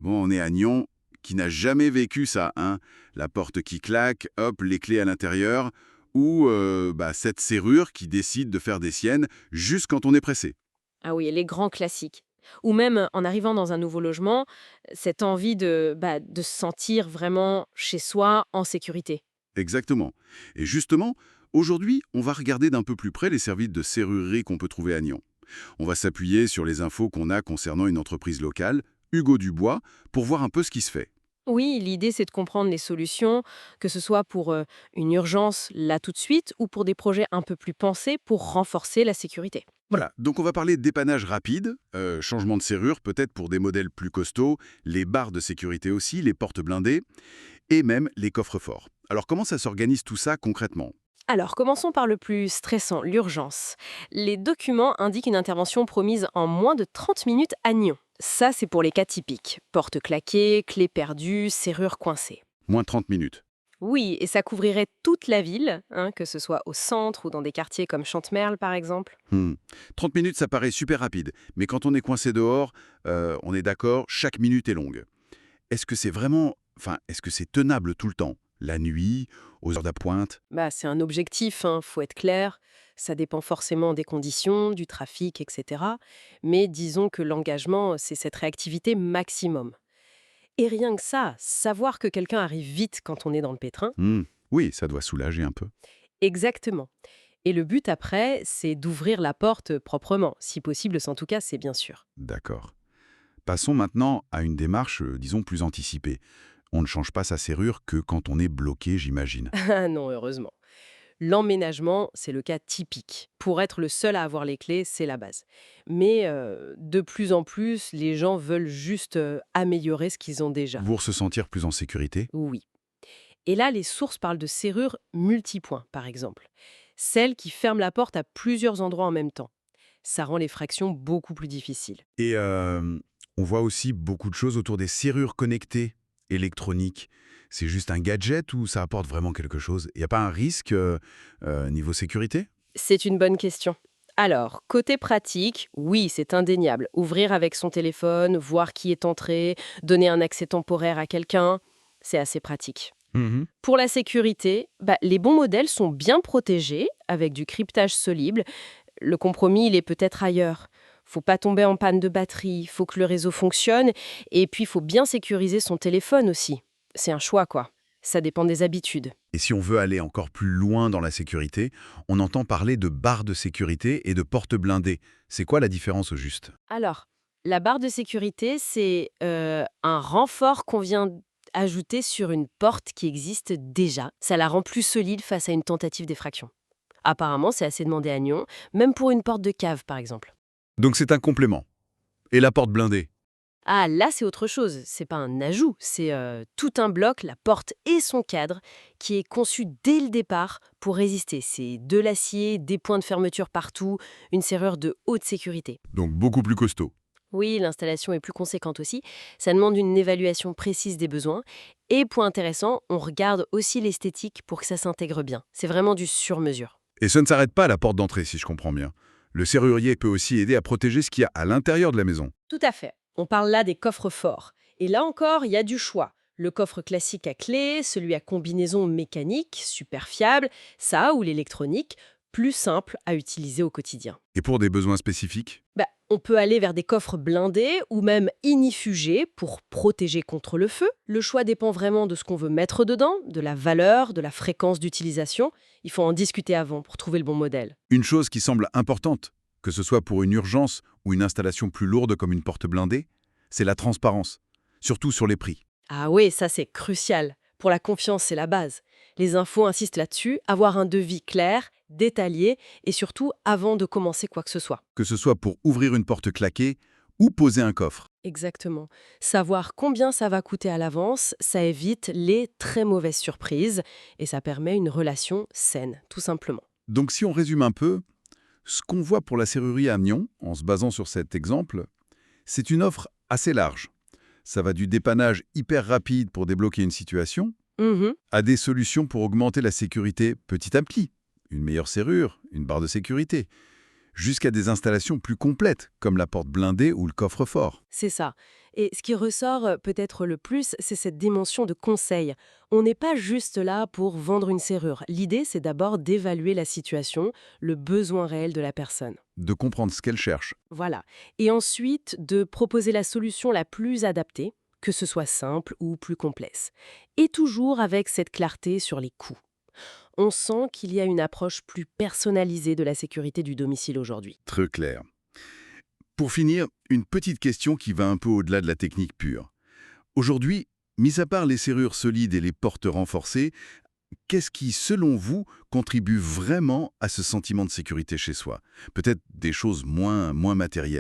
Bon, on est à Nyon, qui n'a jamais vécu ça, hein? La porte qui claque, hop, les clés à l'intérieur, ou cette serrure qui décide de faire des siennes juste quand on est pressé. Ah oui, et les grands classiques. Ou même en arrivant dans un nouveau logement, cette envie de se sentir vraiment chez soi, en sécurité. Exactement. Et justement, aujourd'hui, on va regarder d'un peu plus près les services de serrurerie qu'on peut trouver à Nyon. On va s'appuyer sur les infos qu'on a concernant une entreprise locale, Hugo Dubois, pour voir un peu ce qui se fait. Oui, l'idée c'est de comprendre les solutions, que ce soit pour une urgence là tout de suite ou pour des projets un peu plus pensés pour renforcer la sécurité. Voilà, donc on va parler de dépannage rapide, changement de serrure peut-être pour des modèles plus costauds, les barres de sécurité aussi, les portes blindées, et même les coffres forts. Alors comment ça s'organise tout ça concrètement? Alors, commençons par le plus stressant, l'urgence. Les documents indiquent une intervention promise en moins de 30 minutes à Nyon. Ça, c'est pour les cas typiques. Porte claquée, clé perdue, serrure coincée. Moins 30 minutes. Oui, et ça couvrirait toute la ville, hein, que ce soit au centre ou dans des quartiers comme Chantemerle par exemple. Hmm. 30 minutes, ça paraît super rapide, mais quand on est coincé dehors, on est d'accord, chaque minute est longue. Est-ce que c'est vraiment... Enfin, est-ce que c'est tenable tout le temps? La nuit, aux heures d'appointe? Bah, c'est un objectif, faut être clair. Ça dépend forcément des conditions, du trafic, etc. Mais disons que l'engagement, c'est cette réactivité maximum. Et rien que ça, savoir que quelqu'un arrive vite quand on est dans le pétrin, Hmm. Oui, ça doit soulager un peu. exactement. Et le but après, c'est d'ouvrir la porte proprement, si possible sans tout casser, bien sûr. D'accord. Passons maintenant à une démarche, disons, plus anticipée. On ne change pas sa serrure que quand on est bloqué, j'imagine. Ah non, heureusement. L'emménagement, c'est le cas typique. Pour être le seul à avoir les clés, c'est la base. Mais de plus en plus, les gens veulent juste améliorer ce qu'ils ont déjà. Pour se sentir plus en sécurité? Oui. Et là, les sources parlent de serrures multipoints, par exemple. Celles qui ferment la porte à plusieurs endroits en même temps. Ça rend les fractions beaucoup plus difficiles. Et on voit aussi beaucoup de choses autour des serrures connectées, électroniques. C'est juste un gadget ou ça apporte vraiment quelque chose? Il n'y a pas un risque niveau sécurité? C'est une bonne question. Alors, côté pratique, oui, c'est indéniable. Ouvrir avec son téléphone, voir qui est entré, donner un accès temporaire à quelqu'un, c'est assez pratique. Mhm. Pour la sécurité, les bons modèles sont bien protégés avec du cryptage solide. Le compromis, il est peut-être ailleurs. Faut pas tomber en panne de batterie, faut que le réseau fonctionne, et puis il faut bien sécuriser son téléphone aussi. C'est un choix, quoi. Ça dépend des habitudes. Et si on veut aller encore plus loin dans la sécurité, on entend parler de barres de sécurité et de portes blindées. C'est quoi la différence au juste? Alors, la barre de sécurité, c'est un renfort qu'on vient ajouter sur une porte qui existe déjà. Ça la rend plus solide face à une tentative d'effraction. Apparemment, c'est assez demandé à Nyon, même pour une porte de cave, par exemple. Donc c'est un complément. Et la porte blindée? Ah, là, c'est autre chose. C'est pas un ajout, c'est tout un bloc, la porte et son cadre, qui est conçu dès le départ pour résister. C'est de l'acier, des points de fermeture partout, une serrure de haute sécurité. Donc beaucoup plus costaud. Oui, l'installation est plus conséquente aussi. Ça demande une évaluation précise des besoins. Et point intéressant, on regarde aussi l'esthétique pour que ça s'intègre bien. C'est vraiment du sur-mesure. Et ce ne s'arrête pas à la porte d'entrée, si je comprends bien. Le serrurier peut aussi aider à protéger ce qu'il y a à l'intérieur de la maison. Tout à fait. On parle là des coffres forts. Et là encore, il y a du choix. Le coffre classique à clé, celui à combinaison mécanique, super fiable, ça ou l'électronique, plus simple à utiliser au quotidien. Et pour des besoins spécifiques? On peut aller vers des coffres blindés ou même inifugés pour protéger contre le feu. Le choix dépend vraiment de ce qu'on veut mettre dedans, de la valeur, de la fréquence d'utilisation. Il faut en discuter avant pour trouver le bon modèle. Une chose qui semble importante, que ce soit pour une urgence ou une installation plus lourde comme une porte blindée, c'est la transparence, surtout sur les prix. Ah oui, ça c'est crucial. Pour la confiance, c'est la base. Les infos insistent là-dessus, avoir un devis clair, détaillé et surtout avant de commencer quoi que ce soit. Que ce soit pour ouvrir une porte claquée ou poser un coffre. Exactement. Savoir combien ça va coûter à l'avance, ça évite les très mauvaises surprises et ça permet une relation saine, tout simplement. Donc si on résume un peu, ce qu'on voit pour la serrurerie à Amiens, en se basant sur cet exemple, c'est une offre assez large. Ça va du dépannage hyper rapide pour débloquer une situation, Mhm. à des solutions pour augmenter la sécurité petit à petit. Une meilleure serrure, une barre de sécurité, jusqu'à des installations plus complètes, comme la porte blindée ou le coffre-fort. C'est ça. Et ce qui ressort peut-être le plus, c'est cette dimension de conseil. On n'est pas juste là pour vendre une serrure. L'idée, c'est d'abord d'évaluer la situation, le besoin réel de la personne. De comprendre ce qu'elle cherche. Voilà. Et ensuite, de proposer la solution la plus adaptée, que ce soit simple ou plus complexe. Et toujours avec cette clarté sur les coûts. On sent qu'il y a une approche plus personnalisée de la sécurité du domicile aujourd'hui. Très clair. Pour finir, une petite question qui va un peu au-delà de la technique pure. Aujourd'hui, mis à part les serrures solides et les portes renforcées, qu'est-ce qui, selon vous, contribue vraiment à ce sentiment de sécurité chez soi? Peut-être des choses moins matérielles.